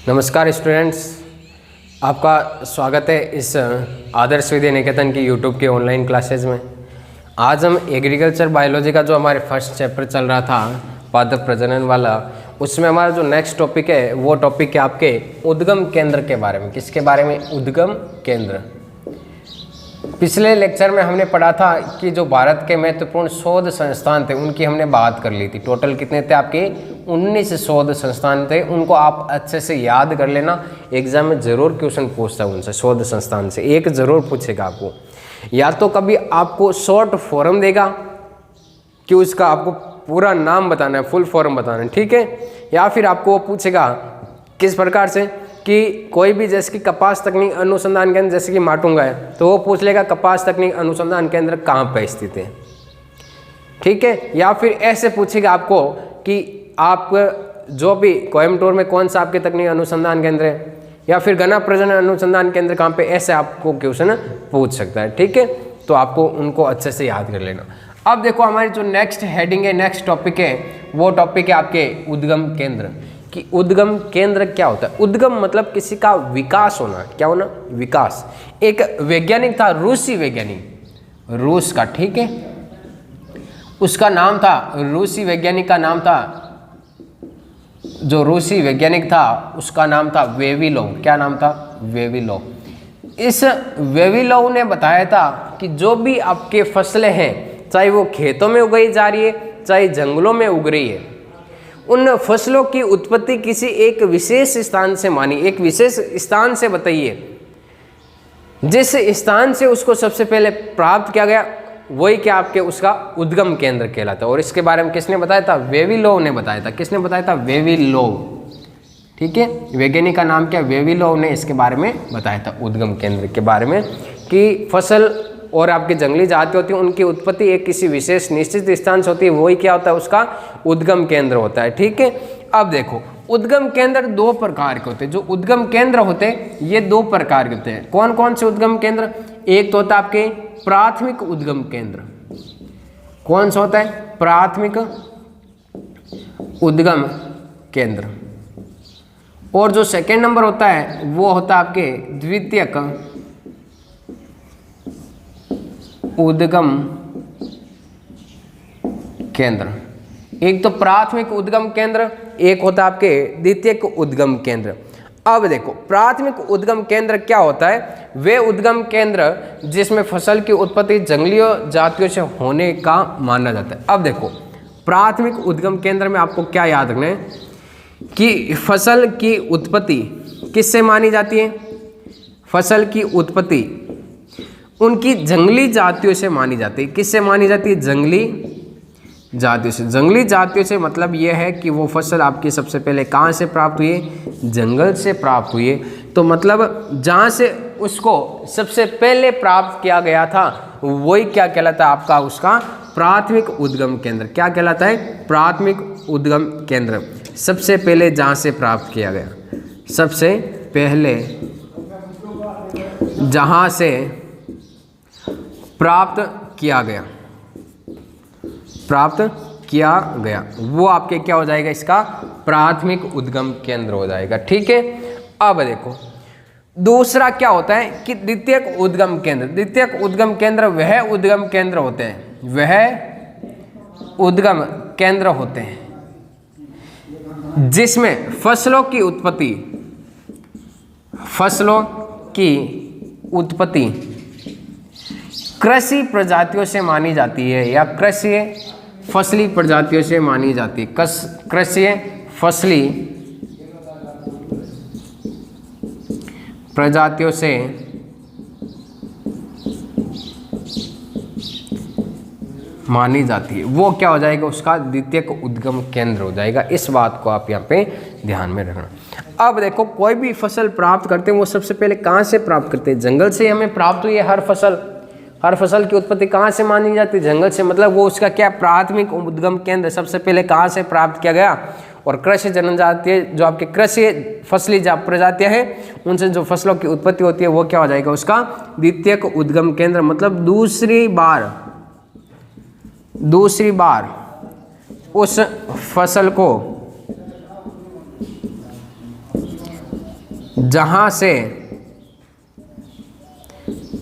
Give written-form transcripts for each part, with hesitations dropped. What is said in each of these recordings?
नमस्कार स्टूडेंट्स, आपका स्वागत है इस आदर्श विद्या निकेतन की यूट्यूब के ऑनलाइन क्लासेज में। आज हम एग्रीकल्चर बायोलॉजी का जो हमारे फर्स्ट चैप्टर चल रहा था पादप प्रजनन वाला, उसमें हमारा जो नेक्स्ट टॉपिक है वो टॉपिक है आपके उद्गम केंद्र के बारे में। किसके बारे में? उद्गम केंद्र। पिछले लेक्चर में हमने पढ़ा था कि जो भारत के महत्वपूर्ण शोध संस्थान थे उनकी हमने बात कर ली थी। टोटल कितने थे आपके? 19 शोध संस्थान थे। उनको आप अच्छे से याद कर लेना, एग्जाम में जरूर क्वेश्चन पूछता है उनसे। शोध संस्थान से एक जरूर पूछेगा आपको, या तो कभी आपको शॉर्ट फॉर्म देगा कि उसका आपको पूरा नाम बताना है, फुल फॉर्म बताना है, ठीक है, या फिर आपको वो पूछेगा किस प्रकार से कि कोई भी जैसे कि कपास तकनीक अनुसंधान केंद्र, जैसे कि माटुंगा है तो वो पूछ लेगा कपास तकनीक अनुसंधान केंद्र कहाँ पर स्थित है, ठीक है। या फिर ऐसे पूछेगा आपको कि आप जो भी कोयम्बटूर में कौन सा आपके तकनीक अनुसंधान केंद्र है, या फिर गन्ना प्रजनन अनुसंधान केंद्र कहाँ पे, ऐसे आपको क्वेश्चन पूछ सकता है, ठीक है। तो आपको उनको अच्छे से याद कर लेना। अब देखो हमारी जो नेक्स्ट हेडिंग है, नेक्स्ट टॉपिक है, वो टॉपिक है आपके उद्गम केंद्र। कि उद्गम केंद्र क्या होता है? उद्गम मतलब किसी का विकास होना। क्या होना? विकास। एक वैज्ञानिक था, रूसी वैज्ञानिक, रूस का, ठीक है, उसका नाम था, रूसी वैज्ञानिक का नाम था, जो रूसी वैज्ञानिक था उसका नाम था वेविलोव। क्या नाम था? वेविलोव। इस वेविलोव ने बताया था कि जो भी आपके फसलें हैं, चाहे वो खेतों में उगाई जा रही है चाहे जंगलों में उग रही है, उन फसलों की उत्पत्ति किसी एक विशेष स्थान से मानी, एक विशेष स्थान से बताइए। जिस स्थान से उसको सबसे पहले प्राप्त किया गया वही क्या आपके उसका उद्गम केंद्र कहलाता है। और इसके बारे में किसने बताया था? वेविलोव ने बताया था। किसने बताया था? वेविलोव, ठीक है। वैज्ञानिक का नाम क्या? वेविलोव ने इसके बारे में बताया था, उद्गम केंद्र के बारे में, कि फसल और आपकी जंगली जाति होती है उनकी उत्पत्ति एक किसी विशेष निश्चित स्थान से होती है, वही क्या होता है? उसका उद्गम केंद्र होता है, ठीक है। अब देखो उद्गम केंद्र दो प्रकार के होते हैं। जो उद्गम केंद्र होते हैं ये दो प्रकार के होते हैं। कौन कौन से उद्गम केंद्र? एक तो होता है आपके प्राथमिक उद्गम केंद्र। कौन सा होता है? प्राथमिक उद्गम केंद्र। और जो सेकेंड नंबर होता है वो होता है आपके द्वितीयक उद्गम केंद्र। एक तो प्राथमिक उद्गम केंद्र, एक होता है आपके द्वितीयक उद्गम केंद्र। अब देखो प्राथमिक उद्गम केंद्र क्या होता है? वे उद्गम केंद्र जिसमें फसल की उत्पत्ति जंगली जातियों से होने का माना जाता है। अब देखो प्राथमिक उद्गम केंद्र में आपको क्या याद रखना है कि फसल की उत्पत्ति किससे मानी जाती है? फसल की उत्पत्ति उनकी जंगली जातियों से मानी जाती है। किससे मानी जाती है? जंगली जातियों से। जंगली जातियों से मतलब यह है कि वो फसल आपकी सबसे पहले कहाँ से प्राप्त हुई है? जंगल से प्राप्त हुई है। तो मतलब जहाँ से उसको सबसे पहले प्राप्त किया गया था वही क्या कहलाता है? आपका उसका प्राथमिक उद्गम केंद्र। क्या कहलाता है? प्राथमिक उद्गम केंद्र। सबसे पहले जहाँ से प्राप्त किया गया, सबसे पहले जहाँ से प्राप्त किया गया, प्राप्त किया गया, वो आपके क्या हो जाएगा? इसका प्राथमिक उद्गम केंद्र हो जाएगा, ठीक है। अब देखो दूसरा क्या होता है कि द्वितीयक उद्गम केंद्र। द्वितीयक उद्गम केंद्र वह उद्गम केंद्र होते हैं, वह उद्गम केंद्र होते हैं जिसमें फसलों की उत्पत्ति कृषि प्रजातियों से मानी जाती है, या कृषि फसली प्रजातियों से मानी जाती है। कृषि फसली प्रजातियों से मानी जाती है, वो क्या हो जाएगा? उसका द्वितीयक उद्गम केंद्र हो जाएगा। इस बात को आप यहाँ पे ध्यान में रखना। अब देखो कोई भी फसल प्राप्त करते हैं वो सबसे पहले कहाँ से प्राप्त करते हैं? जंगल से हमें प्राप्त हुई है हर फसल की उत्पत्ति कहाँ से मानी जाती है? जंगल से। मतलब वो उसका क्या? प्राथमिक उद्गम केंद्र सबसे पहले कहाँ से प्राप्त किया गया? और कृषि जनजातीय जो आपके कृषि फसली प्रजातियां हैं उनसे जो फसलों की उत्पत्ति होती है वो क्या हो जाएगा? उसका द्वितीयक उद्गम केंद्र। मतलब दूसरी बार उस फसल को जहां से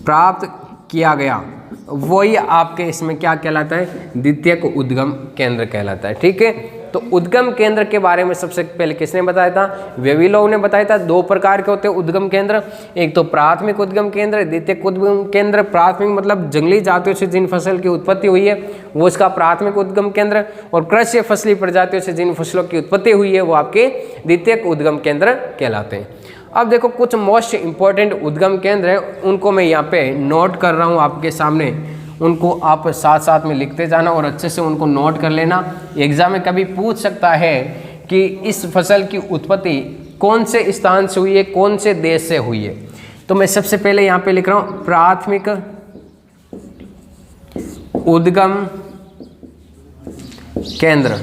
प्राप्त किया गया वही आपके इसमें क्या कहलाता है, द्वितीयक उद्गम केंद्र कहलाता है। ठीक है, तो उद्गम केंद्र के बारे में सबसे पहले किसने बताया था, वेविलोव ने बताया था। दो प्रकार के होते हैं उद्गम केंद्र, एक तो प्राथमिक उद्गम केंद्र, द्वितीयक उद्गम केंद्र। प्राथमिक मतलब जंगली जातियों से जिन फसल की उत्पत्ति हुई है वो इसका प्राथमिक उद्गम केंद्र, और कृषि फसली प्रजातियों से जिन फसलों की उत्पत्ति हुई है वो आपके द्वितीयक उद्गम केंद्र कहलाते हैं। अब देखो कुछ मोस्ट इंपॉर्टेंट उद्गम केंद्र है, उनको मैं यहाँ पे नोट कर रहा हूँ आपके सामने, उनको आप साथ साथ में लिखते जाना और अच्छे से उनको नोट कर लेना। एग्जाम में कभी पूछ सकता है कि इस फसल की उत्पत्ति कौन से स्थान से हुई है, कौन से देश से हुई है। तो मैं सबसे पहले यहाँ पे लिख रहा हूँ प्राथमिक उद्गम केंद्र,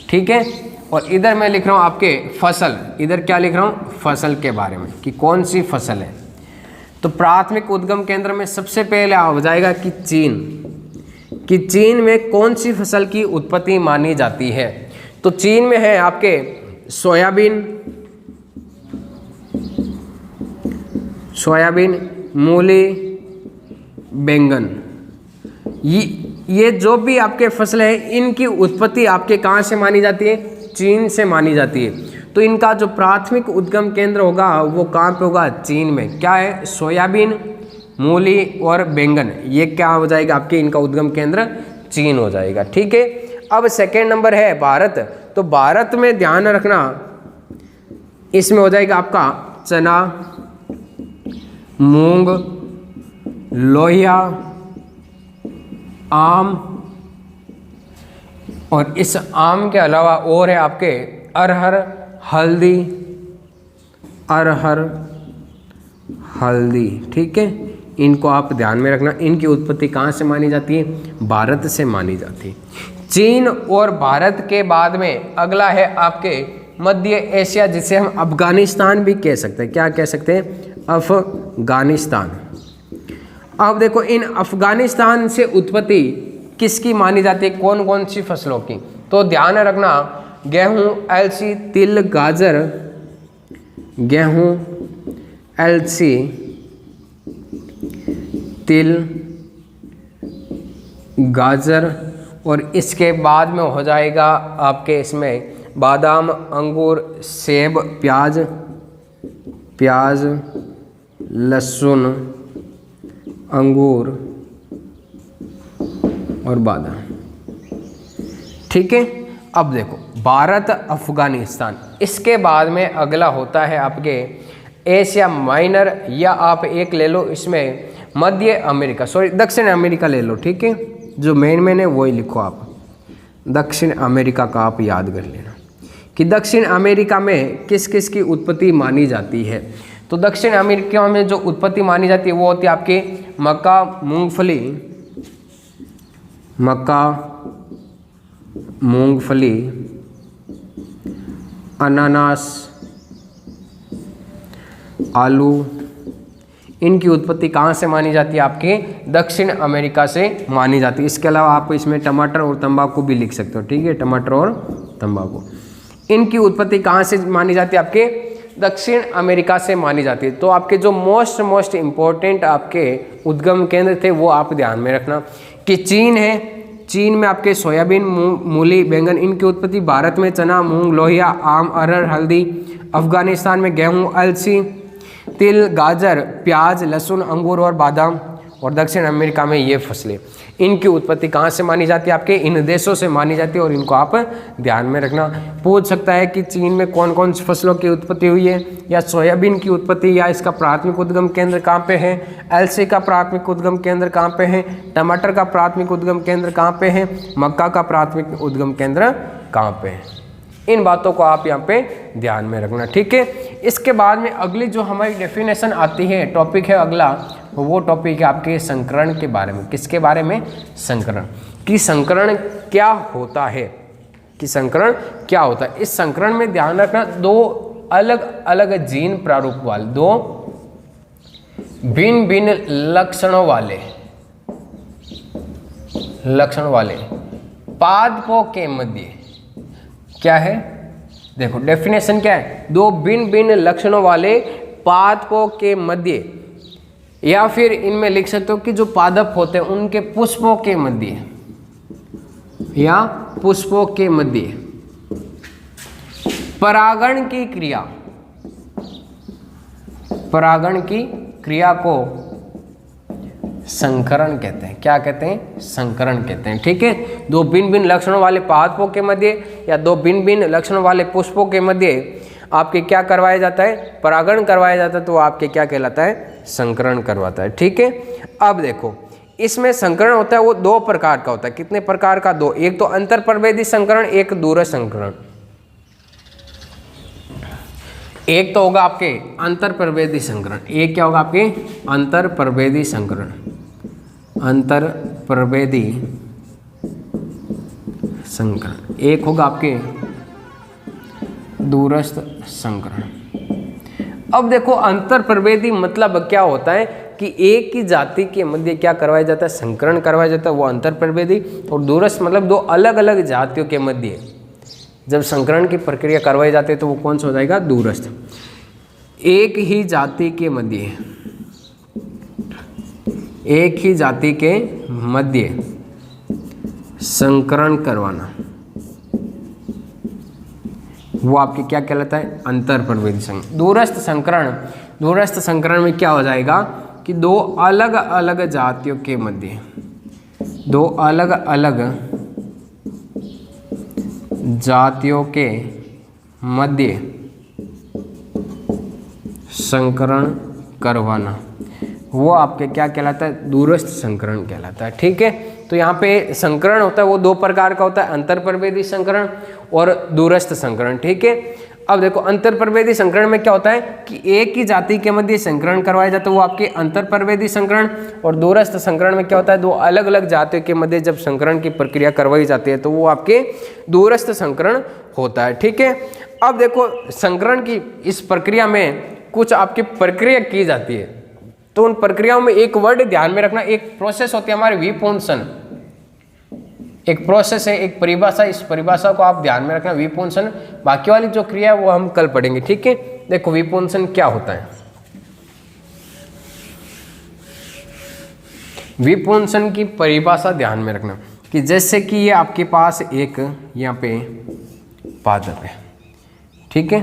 ठीक है। और इधर मैं लिख रहा हूँ आपके फसल, इधर क्या लिख रहा हूँ, फसल के बारे में कि कौन सी फसल है। तो प्राथमिक उद्गम केंद्र में सबसे पहले आ जाएगा कि चीन में कौन सी फसल की उत्पत्ति मानी जाती है। तो चीन में है आपके सोयाबीन, मूली, बैंगन, ये जो भी आपके फसल है इनकी उत्पत्ति आपके कहाँ से मानी जाती है, चीन से मानी जाती है। तो इनका जो प्राथमिक उद्गम केंद्र होगा वो कहाँ पे होगा, चीन में। क्या है, सोयाबीन, मूली और बैंगन, ये क्या हो जाएगा आपके, इनका उद्गम केंद्र चीन हो जाएगा। ठीक है। अब सेकेंड नंबर है भारत। तो भारत में ध्यान रखना, इसमें हो जाएगा आपका चना, मूंग, लोहिया, आम, और इस आम के अलावा और है आपके अरहर, हल्दी, ठीक है। इनको आप ध्यान में रखना, इनकी उत्पत्ति कहाँ से मानी जाती है, भारत से मानी जाती है। चीन और भारत के बाद में अगला है आपके मध्य एशिया, जिसे हम अफगानिस्तान भी कह सकते हैं। क्या कह सकते हैं, अफगानिस्तान। अब देखो इन अफगानिस्तान से उत्पत्ति किसकी मानी जाती है, कौन कौन सी फसलों की। तो ध्यान रखना, गेहूं, अलसी, तिल, गाजर, गेहूं, अलसी, तिल, गाजर, और इसके बाद में हो जाएगा आपके इसमें बादाम, अंगूर, सेब, प्याज, लहसुन, अंगूर और बादाम। ठीक है। अब देखो भारत, अफगानिस्तान, इसके बाद में अगला होता है आपके एशिया माइनर, या आप एक ले लो इसमें मध्य अमेरिका, सॉरी दक्षिण अमेरिका ले लो। ठीक है, जो मेन है वही लिखो आप, दक्षिण अमेरिका का आप याद कर लेना कि दक्षिण अमेरिका में किस किस की उत्पत्ति मानी जाती है। तो दक्षिण अमेरिका में जो उत्पत्ति मानी जाती है वो होती है आपके मक्का, मूंगफली, अनानास, आलू, इनकी उत्पत्ति कहाँ से मानी जाती है, आपके दक्षिण अमेरिका से मानी जाती है। इसके अलावा आप इसमें टमाटर और तंबाकू भी लिख सकते हो। ठीक है, टमाटर और तंबाकू, इनकी उत्पत्ति कहाँ से मानी जाती है, आपके दक्षिण अमेरिका से मानी जाती है। तो आपके जो मोस्ट इम्पोर्टेंट आपके उद्गम केंद्र थे वो आप ध्यान में रखना कि चीन है, चीन में आपके सोयाबीन, मूली, बैंगन, इनकी उत्पत्ति। भारत में चना, मूंग, लोहिया, आम, अरहर, हल्दी। अफगानिस्तान में गेहूं, अलसी, तिल, गाजर, प्याज, लहसुन, अंगूर और बादाम। और दक्षिण अमेरिका में ये फसलें, इनकी उत्पत्ति कहाँ से मानी जाती है, आपके इन देशों से मानी जाती है, और इनको आप ध्यान में रखना। पूछ सकता है कि चीन में कौन कौन सी फसलों की उत्पत्ति हुई है, या सोयाबीन की उत्पत्ति, या इसका प्राथमिक उद्गम केंद्र कहाँ पे है, अलसी का प्राथमिक उद्गम केंद्र कहाँ पे है, टमाटर का प्राथमिक उद्गम केंद्र कहाँ पे है, मक्का का प्राथमिक उद्गम केंद्र कहाँ पे है। इन बातों को आप यहाँ पे ध्यान में रखना। ठीक है। इसके बाद में अगली जो हमारी डेफिनेशन आती है, टॉपिक है अगला, वो टॉपिक है आपके संकरण के बारे में। किसके बारे में, संकरण, कि संकरण क्या होता है, कि संकरण क्या होता है। इस संकरण में ध्यान रखना, दो अलग अलग जीन प्रारूप वाले, दो भिन्न भिन्न लक्षणों वाले पादपों के मध्य क्या है, देखो डेफिनेशन क्या है, दो भिन्न भिन्न लक्षणों वाले पादपों के मध्य, या फिर इनमें लिख सकते हो कि जो पादप होते हैं उनके पुष्पों के मध्य, या पुष्पों के मध्य परागण की क्रिया, परागण की क्रिया को संकरण कहते हैं। क्या कहते हैं? संकरण कहते हैं। ठीक है, दो भिन्न भिन्न लक्षणों वाले पादपों के मध्य या दो भिन्न भिन्न लक्षणों वाले पुष्पों के मध्य आपके क्या करवाया जाता है? परागण करवाया जाता है, तो आपके क्या कहलाता है? संकरण करवाता है। ठीक है, अब देखो इसमें संकरण होता है वो दो प्रकार का होता है। कितने प्रकार का? दो। एक तो अंतर प्रभेदी संकरण, एक दूरस्थ संकरण। एक तो होगा आपके अंतर प्रभेदी संकरण, एक क्या होगा आपके? अंतर प्रभेदी संकरण, अंतर प्रभेदी संकरण। एक होगा आपके दूरस्थ संकरण। अब देखो अंतर प्रभेदी मतलब क्या होता है कि एक ही जाति के मध्य क्या करवाया जाता है? संकरण करवाया जाता है, वो अंतर प्रभेदी। और दूरस्थ मतलब दो अलग अलग जातियों के मध्य जब संकरण की प्रक्रिया करवाई जाती है तो वो कौन सा हो जाएगा? दूरस्थ। एक ही जाति के मध्य, एक ही जाति के मध्य संकरण करवाना, वो आपके क्या कहलाता है? अंतर प्रभेदी संकरण। दूरस्थ संकरण, दूरस्थ संकरण में क्या हो जाएगा कि दो अलग अलग जातियों के मध्य, दो अलग अलग जातियों के मध्य संकरण करवाना, वो आपके क्या कहलाता है? दूरस्थ संकरण कहलाता है। ठीक है, तो यहाँ पे संकरण होता है वो दो प्रकार का होता है, अंतर प्रभेदी संकरण और दूरस्थ संकरण। ठीक है, अब देखो अंतर प्रभेदी संकरण में क्या होता है कि एक ही जाति के मध्य संकरण करवाया जाता है, वो आपके अंतर प्रभेदी संकरण। और दूरस्थ संकरण में क्या होता है? दो अलग अलग जातियों के मध्य जब संकरण की प्रक्रिया करवाई जाती है तो वो आपके दूरस्थ संकरण होता है। ठीक है, अब देखो संकरण की इस प्रक्रिया में कुछ आपकी प्रक्रिया की जाती है, तो उन प्रक्रियाओं में एक वर्ड ध्यान में रखना, एक प्रोसेस होती है हमारी विपुंसन, एक प्रोसेस है, एक परिभाषा, इस परिभाषा को आप ध्यान में रखना, विपुंसन। बाकी वाली जो क्रिया है वो हम कल पढ़ेंगे। ठीक है, देखो विपुंसन क्या होता है। विपुंसन की परिभाषा ध्यान में रखना कि जैसे कि ये आपके पास एक यहाँ पे पादप है। ठीक है,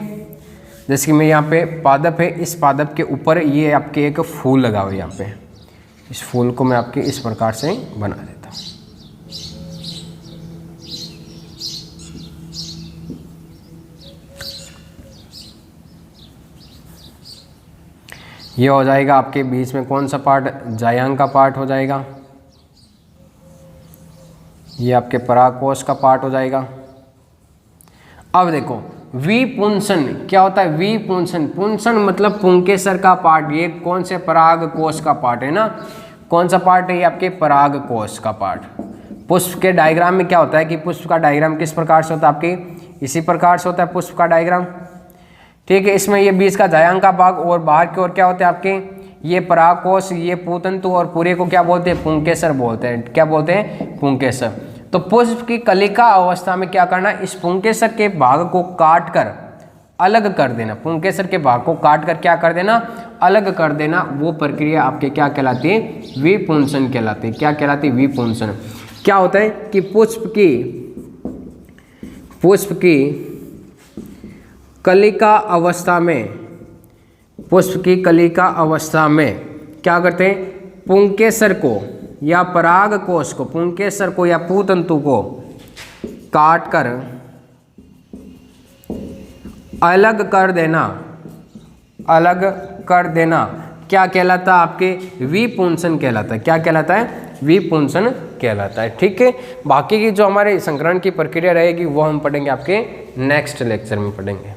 जैसे कि मैं यहाँ पे पादप है, इस पादप के ऊपर ये आपके एक फूल लगा हुआ है। यहाँ पे इस फूल को मैं आपके इस प्रकार से बना देता हूँ। ये हो जाएगा आपके बीच में कौन सा पार्ट? जायांग का पार्ट हो जाएगा। ये आपके परागकोश का पार्ट हो जाएगा। अब देखो विपुंसन क्या होता है? विपुंसन, पुंसन मतलब पुंकेसर का पार्ट। ये कौन से? परागकोश का पार्ट है ना। कौन सा पार्ट है? ये आपके परागकोश का पार्ट। पुष्प के डायग्राम में क्या होता है कि पुष्प का डायग्राम किस प्रकार से होता है? आपके इसी प्रकार से होता है पुष्प का डायग्राम। ठीक है, इसमें ये बीच का जायांग का भाग और बाहर की ओर क्या होते हैं आपके? ये परागकोश, ये पूतंतु और पूरे को क्या बोलते हैं? पुंकेसर बोलते हैं। क्या बोलते हैं? पुंकेसर। तो पुष्प की कलिका अवस्था में क्या करना? इस पुंकेसर के भाग को काट कर अलग कर देना। पुंकेसर के भाग को काट कर क्या कर देना? अलग कर देना। वो प्रक्रिया आपके क्या कहलाती है? विपुंसन कहलाती है। क्या कहलाती है? विपुंसन। क्या होता है कि पुष्प की कलिका अवस्था में, पुष्प की कलिका अवस्था में क्या करते हैं? पुंकेसर को या परागकोश को, पुंकेसर को या पूतंतु को काट कर अलग कर देना, अलग कर देना क्या कहलाता है? आपके विपुंसन कहलाता है। क्या कहलाता है? विपुंसन कहलाता है। ठीक है, बाकी की जो हमारे संकरण की प्रक्रिया रहेगी वो हम पढ़ेंगे आपके नेक्स्ट लेक्चर में पढ़ेंगे।